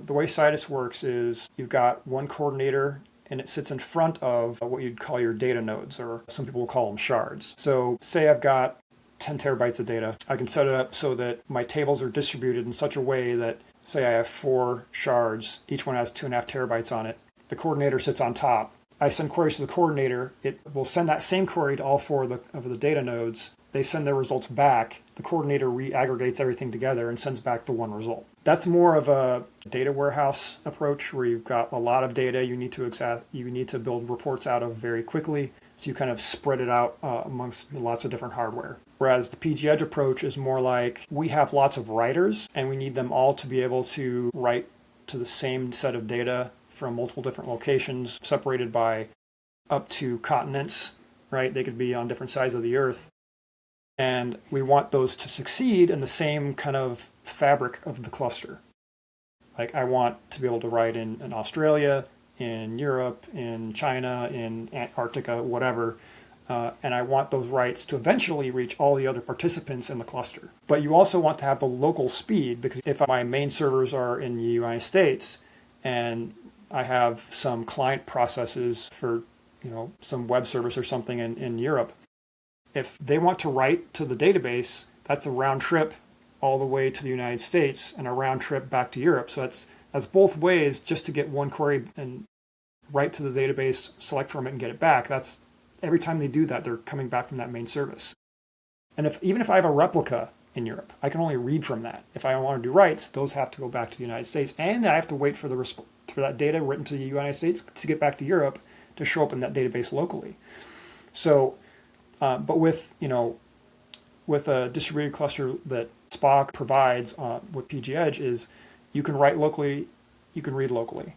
The way Citus works is you've got one coordinator and it sits in front of what you'd call your data nodes, or some people will call them shards. So say I've got 10 terabytes of data. I can set it up so that my tables are distributed in such a way that, say I have 4 shards, each one has 2.5 terabytes on it. The coordinator sits on top. I send queries to the coordinator. It will send that same query to all 4 of the data nodes. They send their results back. The coordinator re-aggregates everything together and sends back the one result. That's more of a data warehouse approach where you've got a lot of data you need to build reports out of very quickly. So you kind of spread it out amongst lots of different hardware. Whereas the PG Edge approach is more like we have lots of writers and we need them all to be able to write to the same set of data from multiple different locations, separated by up to continents, right? They could be on different sides of the earth. And we want those to succeed in the same kind of fabric of the cluster. Like I want to be able to write in Australia, in Europe, in China, in Antarctica, whatever. And I want those writes to eventually reach all the other participants in the cluster. But you also want to have the local speed, because if my main servers are in the United States and I have some client processes for, some web service or something in Europe, if they want to write to the database, that's a round trip all the way to the United States and a round trip back to Europe. So that's both ways just to get one query and write to the database, select from it and get it back. That's every time they do that, they're coming back from that main service. And even if I have a replica in Europe, I can only read from that. If I want to do writes, those have to go back to the United States, and I have to wait for that data written to the United States to get back to Europe to show up in that database locally. So, but with a distributed cluster that Spock provides with PG Edge is you can write locally, you can read locally.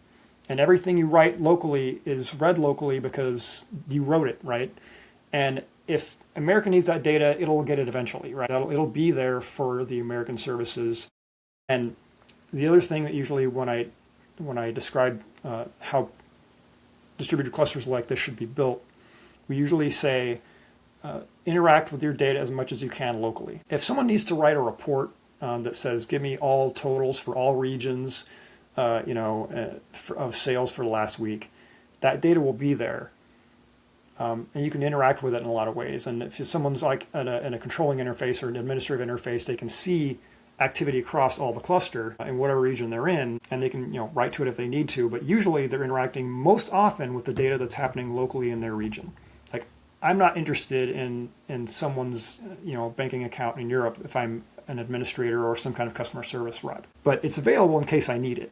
And everything you write locally is read locally because you wrote it, right? And if America needs that data, it'll get it eventually, right? It'll be there for the American services. And the other thing that usually when I describe how distributed clusters like this should be built, we usually say interact with your data as much as you can locally. If someone needs to write a report that says, give me all totals for all regions, of sales for the last week, that data will be there. And you can interact with it in a lot of ways. And if someone's like in a controlling interface or an administrative interface, they can see activity across all the cluster in whatever region they're in, and they can write to it if they need to. But usually they're interacting most often with the data that's happening locally in their region. Like I'm not interested in someone's banking account in Europe if I'm an administrator or some kind of customer service rep, but it's available in case I need it.